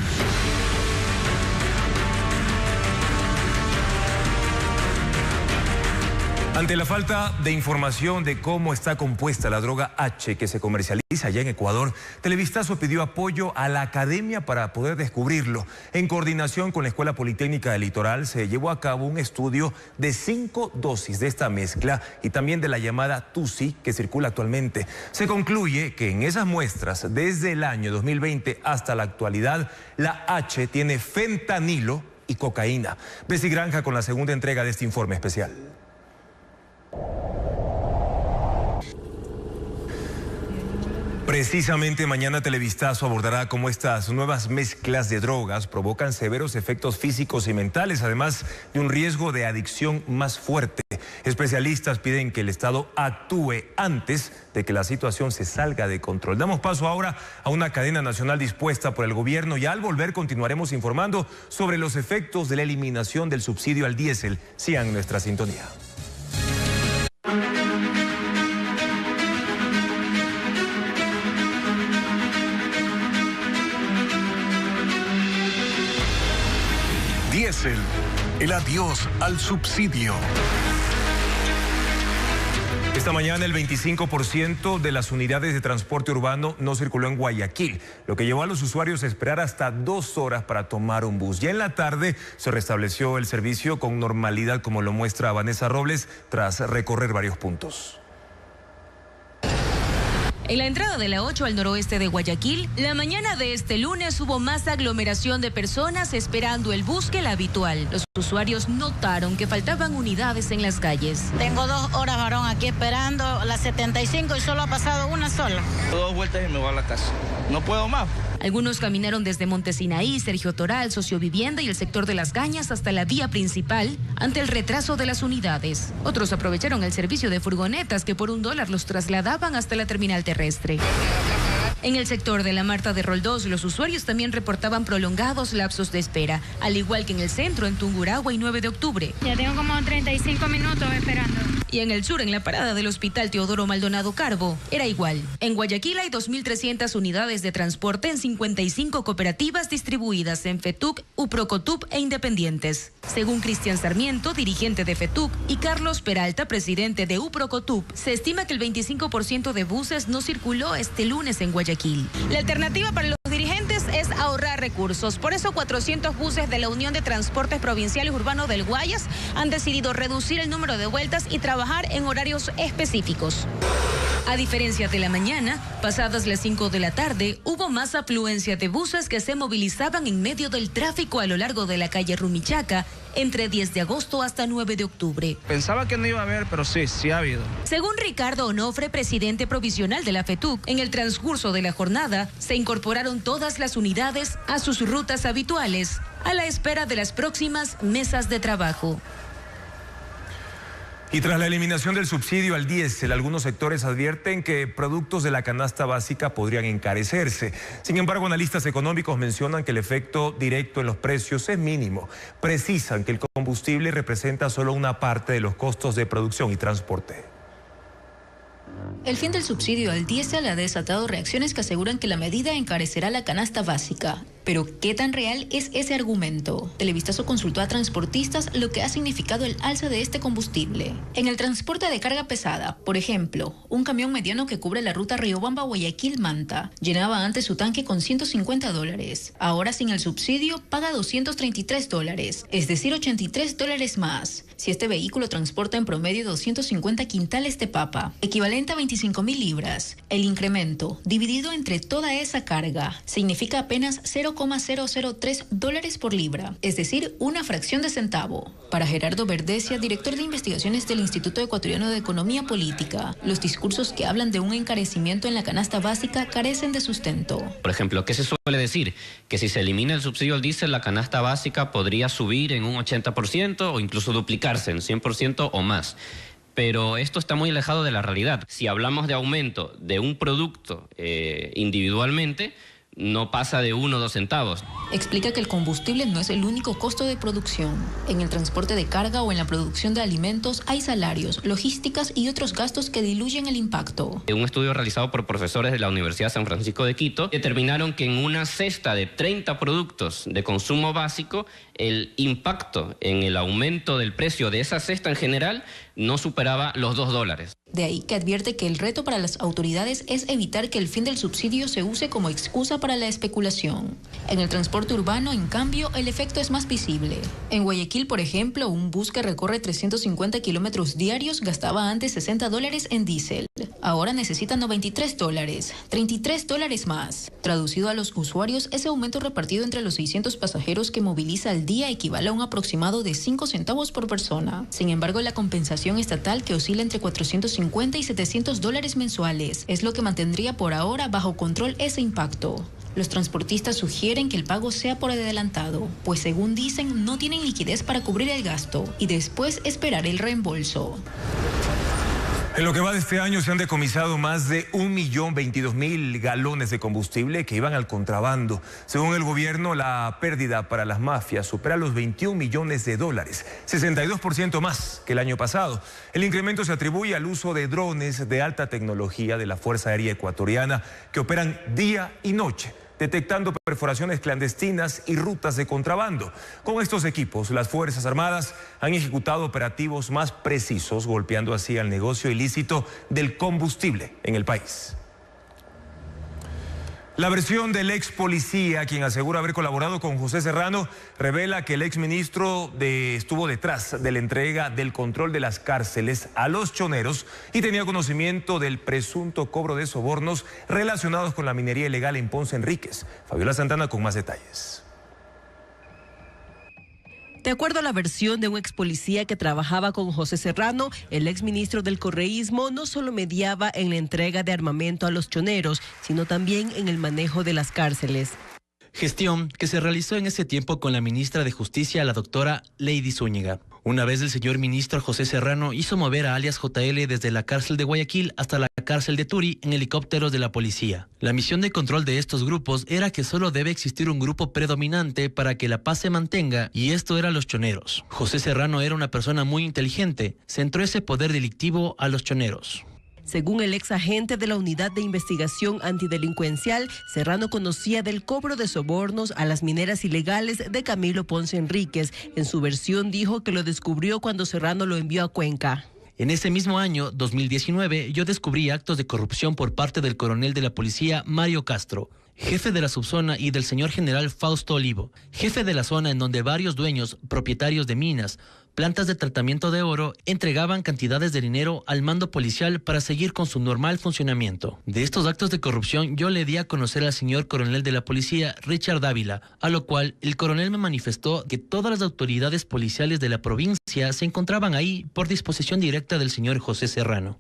Ante la falta de información de cómo está compuesta la droga H que se comercializa allá en Ecuador, Televistazo pidió apoyo a la academia para poder descubrirlo. En coordinación con la Escuela Politécnica del Litoral se llevó a cabo un estudio de 5 dosis de esta mezcla y también de la llamada TUSI que circula actualmente. Se concluye que en esas muestras, desde el año 2020 hasta la actualidad, la H tiene fentanilo y cocaína. Bessie Granja con la segunda entrega de este informe especial. Precisamente mañana Televistazo abordará cómo estas nuevas mezclas de drogas provocan severos efectos físicos y mentales, además de un riesgo de adicción más fuerte. Especialistas piden que el Estado actúe antes de que la situación se salga de control. Damos paso ahora a una cadena nacional dispuesta por el gobierno y al volver continuaremos informando sobre los efectos de la eliminación del subsidio al diésel. Sigan nuestra sintonía. Diésel, el adiós al subsidio. Esta mañana el 25% de las unidades de transporte urbano no circuló en Guayaquil, lo que llevó a los usuarios a esperar hasta 2 horas para tomar un bus. Ya en la tarde se restableció el servicio con normalidad, como lo muestra Vanessa Robles, tras recorrer varios puntos. En la entrada de la 8 al noroeste de Guayaquil, la mañana de este lunes hubo más aglomeración de personas esperando el bus que la habitual. Los usuarios notaron que faltaban unidades en las calles. Tengo 2 horas, varón, aquí esperando la 75 y solo ha pasado una sola. 2 vueltas y me voy a la casa. No puedo más. Algunos caminaron desde Montesinaí, Sergio Toral, Sociovivienda y el sector de Las Gañas hasta la vía principal ante el retraso de las unidades. Otros aprovecharon el servicio de furgonetas que por $1 los trasladaban hasta la terminal terrestre. En el sector de la Marta de Roldós, los usuarios también reportaban prolongados lapsos de espera, al igual que en el centro, en Tungurahua y 9 de octubre. Ya tengo como 35 minutos esperando. Y en el sur, en la parada del Hospital Teodoro Maldonado Carbo, era igual. En Guayaquil hay 2.300 unidades de transporte en 55 cooperativas distribuidas en FETUC, UPROCOTUP e Independientes. Según Cristian Sarmiento, dirigente de FETUC, y Carlos Peralta, presidente de UPROCOTUP, se estima que el 25% de buses no circuló este lunes en Guayaquil. La alternativa para los dirigentes es ahorrar recursos. Por eso 400 buses de la Unión de Transportes Provinciales Urbanos del Guayas han decidido reducir el número de vueltas y trabajar en horarios específicos. A diferencia de la mañana, pasadas las 5 de la tarde, hubo más afluencia de buses que se movilizaban en medio del tráfico a lo largo de la calle Rumichaca, entre 10 de agosto hasta 9 de octubre. Pensaba que no iba a haber, pero sí ha habido. Según Ricardo Onofre, presidente provisional de la FETUC, en el transcurso de la jornada se incorporaron todas las unidades a sus rutas habituales, a la espera de las próximas mesas de trabajo. Y tras la eliminación del subsidio al diésel, algunos sectores advierten que productos de la canasta básica podrían encarecerse. Sin embargo, analistas económicos mencionan que el efecto directo en los precios es mínimo. Precisan que el combustible representa solo una parte de los costos de producción y transporte. El fin del subsidio al diésel ha desatado reacciones que aseguran que la medida encarecerá la canasta básica. Pero, ¿qué tan real es ese argumento? Televistazo consultó a transportistas lo que ha significado el alza de este combustible. En el transporte de carga pesada, por ejemplo, un camión mediano que cubre la ruta Riobamba-Guayaquil-Manta llenaba antes su tanque con $150. Ahora, sin el subsidio, paga $233, es decir, $83 más. Si este vehículo transporta en promedio 250 quintales de papa, equivalente a 25.000 libras, el incremento, dividido entre toda esa carga, significa apenas $0,003 por libra, es decir, una fracción de centavo. Para Gerardo Verdecia, director de investigaciones del Instituto Ecuatoriano de Economía Política, los discursos que hablan de un encarecimiento en la canasta básica carecen de sustento. Por ejemplo, ¿qué se suele decir? Que si se elimina el subsidio al diésel, la canasta básica podría subir en un 80% o incluso duplicarse en 100% o más. Pero esto está muy alejado de la realidad. Si hablamos de aumento de un producto individualmente, no pasa de 1 o 2 centavos. Explica que el combustible no es el único costo de producción. En el transporte de carga o en la producción de alimentos hay salarios, logísticas y otros gastos que diluyen el impacto. Un estudio realizado por profesores de la Universidad San Francisco de Quito determinaron que en una cesta de 30 productos de consumo básico, el impacto en el aumento del precio de esa cesta en general no superaba los $2. De ahí que advierte que el reto para las autoridades es evitar que el fin del subsidio se use como excusa para la especulación. En el transporte urbano, en cambio, el efecto es más visible. En Guayaquil, por ejemplo, un bus que recorre 350 kilómetros diarios gastaba antes $60 en diésel. Ahora necesita $93, $33 más. Traducido a los usuarios, ese aumento repartido entre los 600 pasajeros que moviliza al día equivale a un aproximado de 5 centavos por persona. Sin embargo, la compensación estatal, que oscila entre $450 y $700 mensuales, es lo que mantendría por ahora bajo control ese impacto. Los transportistas sugieren que el pago sea por adelantado, pues según dicen no tienen liquidez para cubrir el gasto y después esperar el reembolso. En lo que va de este año se han decomisado más de 1.022.000 galones de combustible que iban al contrabando. Según el gobierno, la pérdida para las mafias supera los $21 millones, 62% más que el año pasado. El incremento se atribuye al uso de drones de alta tecnología de la Fuerza Aérea Ecuatoriana que operan día y noche, detectando perforaciones clandestinas y rutas de contrabando. Con estos equipos, las Fuerzas Armadas han ejecutado operativos más precisos, golpeando así al negocio ilícito del combustible en el país. La versión del ex policía, quien asegura haber colaborado con José Serrano, revela que el ex ministro estuvo detrás de la entrega del control de las cárceles a los choneros y tenía conocimiento del presunto cobro de sobornos relacionados con la minería ilegal en Ponce Enríquez. Fabiola Santana con más detalles. De acuerdo a la versión de un ex policía que trabajaba con José Serrano, el ex ministro del correísmo no solo mediaba en la entrega de armamento a los choneros, sino también en el manejo de las cárceles. Gestión que se realizó en ese tiempo con la ministra de Justicia, la doctora Lady Zúñiga. Una vez el señor ministro José Serrano hizo mover a alias JL desde la cárcel de Guayaquil hasta la cárcel de Turi en helicópteros de la policía. La misión de control de estos grupos era que solo debe existir un grupo predominante para que la paz se mantenga, y esto era los choneros. José Serrano era una persona muy inteligente, centró ese poder delictivo a los choneros. Según el ex agente de la Unidad de Investigación Antidelincuencial, Serrano conocía del cobro de sobornos a las mineras ilegales de Camilo Ponce Enríquez. En su versión dijo que lo descubrió cuando Serrano lo envió a Cuenca. En ese mismo año, 2019, yo descubrí actos de corrupción por parte del coronel de la policía Mario Castro, jefe de la subzona, y del señor general Fausto Olivo, jefe de la zona en donde varios dueños, propietarios de minas, plantas de tratamiento de oro, entregaban cantidades de dinero al mando policial para seguir con su normal funcionamiento. De estos actos de corrupción yo le di a conocer al señor coronel de la policía, Richard Dávila, a lo cual el coronel me manifestó que todas las autoridades policiales de la provincia se encontraban ahí por disposición directa del señor José Serrano.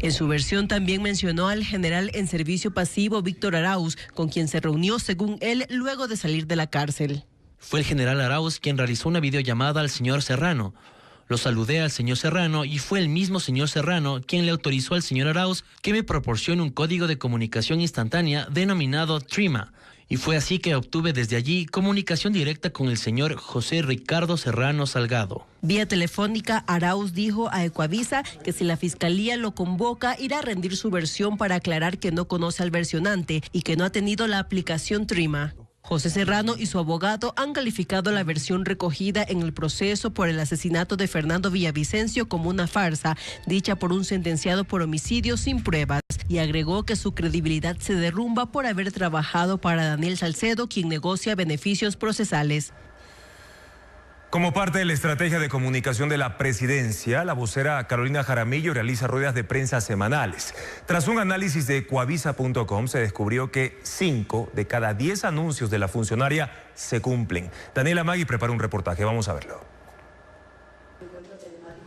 En su versión también mencionó al general en servicio pasivo Víctor Arauz, con quien se reunió, según él, luego de salir de la cárcel. Fue el general Arauz quien realizó una videollamada al señor Serrano. Lo saludé al señor Serrano y fue el mismo señor Serrano quien le autorizó al señor Arauz que me proporcione un código de comunicación instantánea denominado Trima. Y fue así que obtuve desde allí comunicación directa con el señor José Ricardo Serrano Salgado. Vía telefónica, Arauz dijo a Ecuavisa que si la fiscalía lo convoca, irá a rendir su versión para aclarar que no conoce al versionante y que no ha tenido la aplicación Trima. José Serrano y su abogado han calificado la versión recogida en el proceso por el asesinato de Fernando Villavicencio como una farsa, dicha por un sentenciado por homicidio sin pruebas, y agregó que su credibilidad se derrumba por haber trabajado para Daniel Salcedo, quien negocia beneficios procesales. Como parte de la estrategia de comunicación de la presidencia, la vocera Carolina Jaramillo realiza ruedas de prensa semanales. Tras un análisis de Ecuavisa.com se descubrió que 5 de cada 10 anuncios de la funcionaria se cumplen. Daniela Magui prepara un reportaje, vamos a verlo.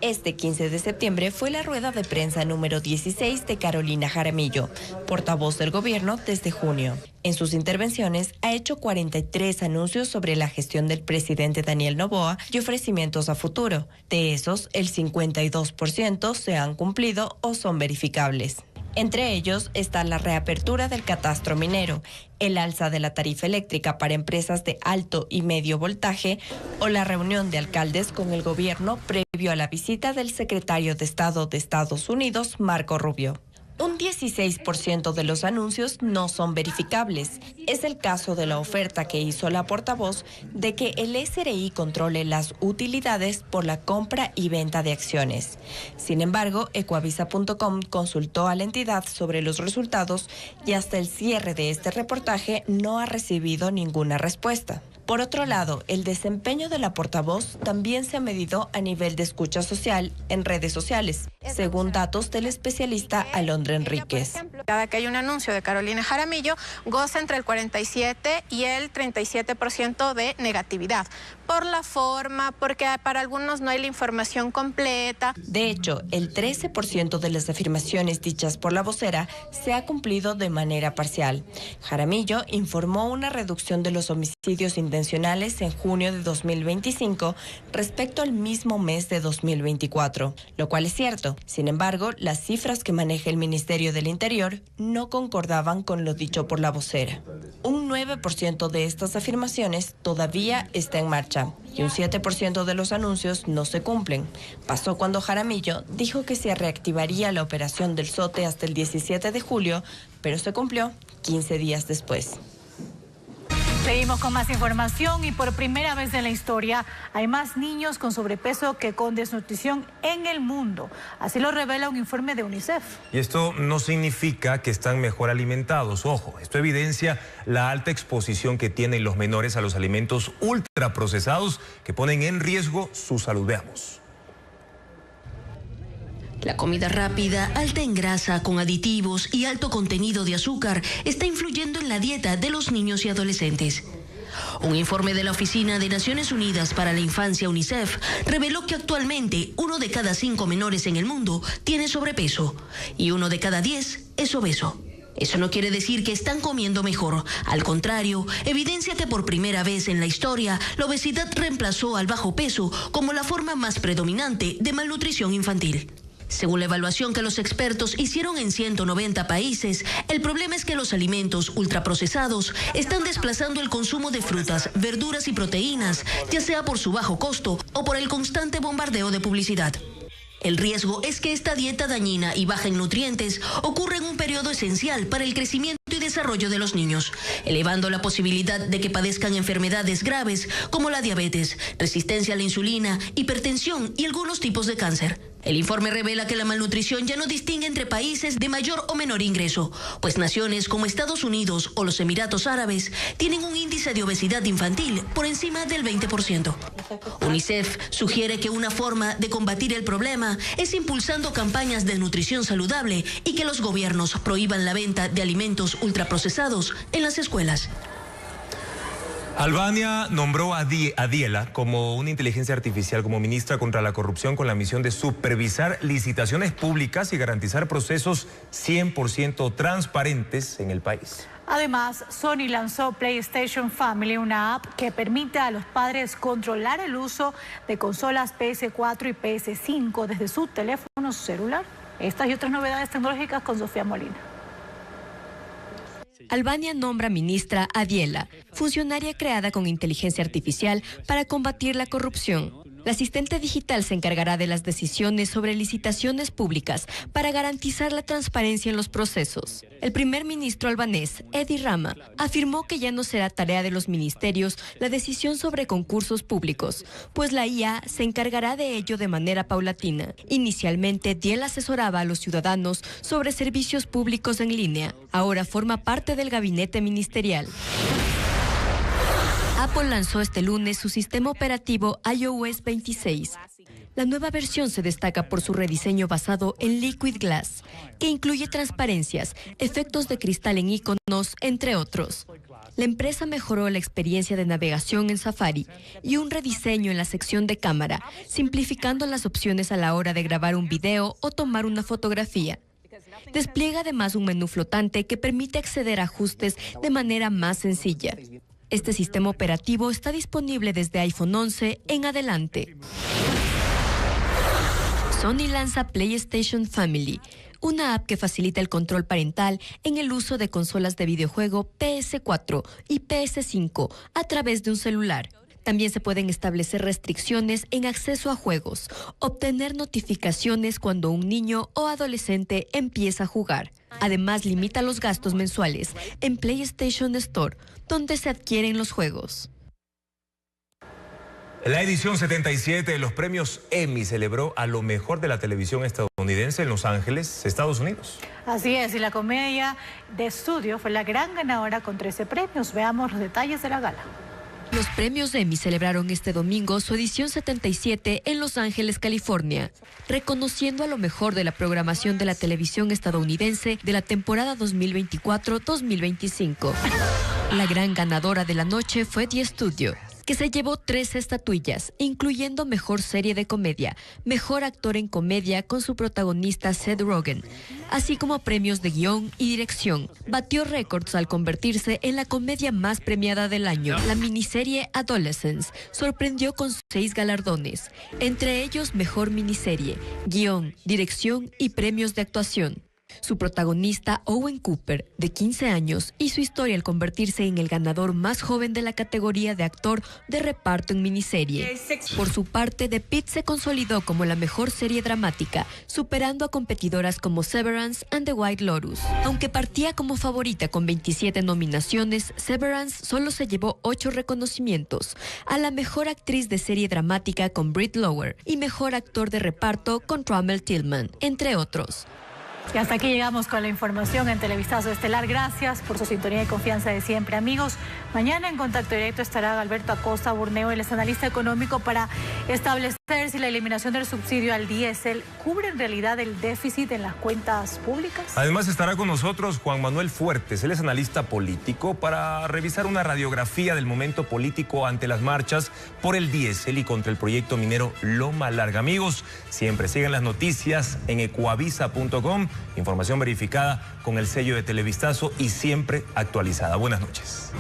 Este 15 de septiembre fue la rueda de prensa número 16 de Carolina Jaramillo, portavoz del gobierno desde junio. En sus intervenciones ha hecho 43 anuncios sobre la gestión del presidente Daniel Noboa y ofrecimientos a futuro. De esos, el 52% se han cumplido o son verificables. Entre ellos está la reapertura del catastro minero, el alza de la tarifa eléctrica para empresas de alto y medio voltaje o la reunión de alcaldes con el gobierno previo a la visita del secretario de Estado de Estados Unidos, Marco Rubio. Un 16% de los anuncios no son verificables. Es el caso de la oferta que hizo la portavoz de que el SRI controle las utilidades por la compra y venta de acciones. Sin embargo, Ecuavisa.com consultó a la entidad sobre los resultados y hasta el cierre de este reportaje no ha recibido ninguna respuesta. Por otro lado, el desempeño de la portavoz también se ha medido a nivel de escucha social en redes sociales, según datos del especialista Alondra Enríquez. Cada que hay un anuncio de Carolina Jaramillo, goza entre el 47 y el 37% de negatividad. Por la forma, porque para algunos no hay la información completa. De hecho, el 13% de las afirmaciones dichas por la vocera se ha cumplido de manera parcial. Jaramillo informó una reducción de los homicidios intencionales en junio de 2025 respecto al mismo mes de 2024, lo cual es cierto. Sin embargo, las cifras que maneja el Ministerio del Interior no concordaban con lo dicho por la vocera. Un 9% de estas afirmaciones todavía está en marcha y un 7% de los anuncios no se cumplen. Pasó cuando Jaramillo dijo que se reactivaría la operación del SOTE hasta el 17 de julio, pero se cumplió 15 días después. Seguimos con más información y por primera vez en la historia hay más niños con sobrepeso que con desnutrición en el mundo. Así lo revela un informe de UNICEF. Y esto no significa que están mejor alimentados. Ojo, esto evidencia la alta exposición que tienen los menores a los alimentos ultraprocesados que ponen en riesgo su salud. Veamos. La comida rápida, alta en grasa, con aditivos y alto contenido de azúcar, está influyendo en la dieta de los niños y adolescentes. Un informe de la Oficina de Naciones Unidas para la Infancia, UNICEF, reveló que actualmente 1 de cada 5 menores en el mundo tiene sobrepeso y 1 de cada 10 es obeso. Eso no quiere decir que están comiendo mejor. Al contrario, evidencia que por primera vez en la historia, la obesidad reemplazó al bajo peso como la forma más predominante de malnutrición infantil. Según la evaluación que los expertos hicieron en 190 países, el problema es que los alimentos ultraprocesados están desplazando el consumo de frutas, verduras y proteínas, ya sea por su bajo costo o por el constante bombardeo de publicidad. El riesgo es que esta dieta dañina y baja en nutrientes ocurra en un periodo esencial para el crecimiento y desarrollo de los niños, elevando la posibilidad de que padezcan enfermedades graves como la diabetes, resistencia a la insulina, hipertensión y algunos tipos de cáncer. El informe revela que la malnutrición ya no distingue entre países de mayor o menor ingreso, pues naciones como Estados Unidos o los Emiratos Árabes tienen un índice de obesidad infantil por encima del 20%. UNICEF sugiere que una forma de combatir el problema es impulsando campañas de nutrición saludable y que los gobiernos prohíban la venta de alimentos ultraprocesados en las escuelas. Albania nombró a Diela como una inteligencia artificial como ministra contra la corrupción con la misión de supervisar licitaciones públicas y garantizar procesos 100% transparentes en el país. Además, Sony lanzó PlayStation Family, una app que permite a los padres controlar el uso de consolas PS4 y PS5 desde su teléfono celular. Estas y otras novedades tecnológicas con Sofía Molina. Albania nombra ministra a Diela, funcionaria creada con inteligencia artificial para combatir la corrupción. La asistente digital se encargará de las decisiones sobre licitaciones públicas para garantizar la transparencia en los procesos. El primer ministro albanés, Edi Rama, afirmó que ya no será tarea de los ministerios la decisión sobre concursos públicos, pues la IA se encargará de ello de manera paulatina. Inicialmente, Diela asesoraba a los ciudadanos sobre servicios públicos en línea. Ahora forma parte del gabinete ministerial. Apple lanzó este lunes su sistema operativo iOS 26. La nueva versión se destaca por su rediseño basado en Liquid Glass, que incluye transparencias, efectos de cristal en iconos, entre otros. La empresa mejoró la experiencia de navegación en Safari y un rediseño en la sección de cámara, simplificando las opciones a la hora de grabar un video o tomar una fotografía. Despliega además un menú flotante que permite acceder a ajustes de manera más sencilla. Este sistema operativo está disponible desde iPhone 11 en adelante. Sony lanza PlayStation Family, una app que facilita el control parental en el uso de consolas de videojuego PS4 y PS5 a través de un celular. También se pueden establecer restricciones en acceso a juegos, obtener notificaciones cuando un niño o adolescente empieza a jugar. Además, limita los gastos mensuales en PlayStation Store, donde se adquieren los juegos. La edición 77 de los premios Emmy celebró a lo mejor de la televisión estadounidense en Los Ángeles, Estados Unidos. Así es, y la comedia de estudio fue la gran ganadora con 13 premios. Veamos los detalles de la gala. Los premios Emmy celebraron este domingo su edición 77 en Los Ángeles, California, reconociendo a lo mejor de la programación de la televisión estadounidense de la temporada 2024-2025. La gran ganadora de la noche fue The Studio, que se llevó 3 estatuillas, incluyendo Mejor Serie de Comedia, Mejor Actor en Comedia con su protagonista Seth Rogen, así como premios de guión y dirección. Batió récords al convertirse en la comedia más premiada del año. La miniserie Adolescence sorprendió con 6 galardones, entre ellos Mejor Miniserie, Guión, Dirección y Premios de Actuación. Su protagonista, Owen Cooper, de 15 años, hizo historia al convertirse en el ganador más joven de la categoría de actor de reparto en miniserie. Por su parte, The Pitt se consolidó como la mejor serie dramática, superando a competidoras como Severance and The White Lotus. Aunque partía como favorita con 27 nominaciones, Severance solo se llevó 8 reconocimientos, a la mejor actriz de serie dramática con Britt Lower y mejor actor de reparto con Ramel Tillman, entre otros. Y hasta aquí llegamos con la información en Televistazo Estelar. Gracias por su sintonía y confianza de siempre, amigos. Mañana en contacto directo estará Alberto Acosta Burneo, el analista económico, para establecer si la eliminación del subsidio al diésel cubre en realidad el déficit en las cuentas públicas. Además estará con nosotros Juan Manuel Fuertes, él es analista político, para revisar una radiografía del momento político ante las marchas por el diésel y contra el proyecto minero Loma Larga. Amigos, siempre sigan las noticias en ecuavisa.com. Información verificada con el sello de Televistazo y siempre actualizada. Buenas noches.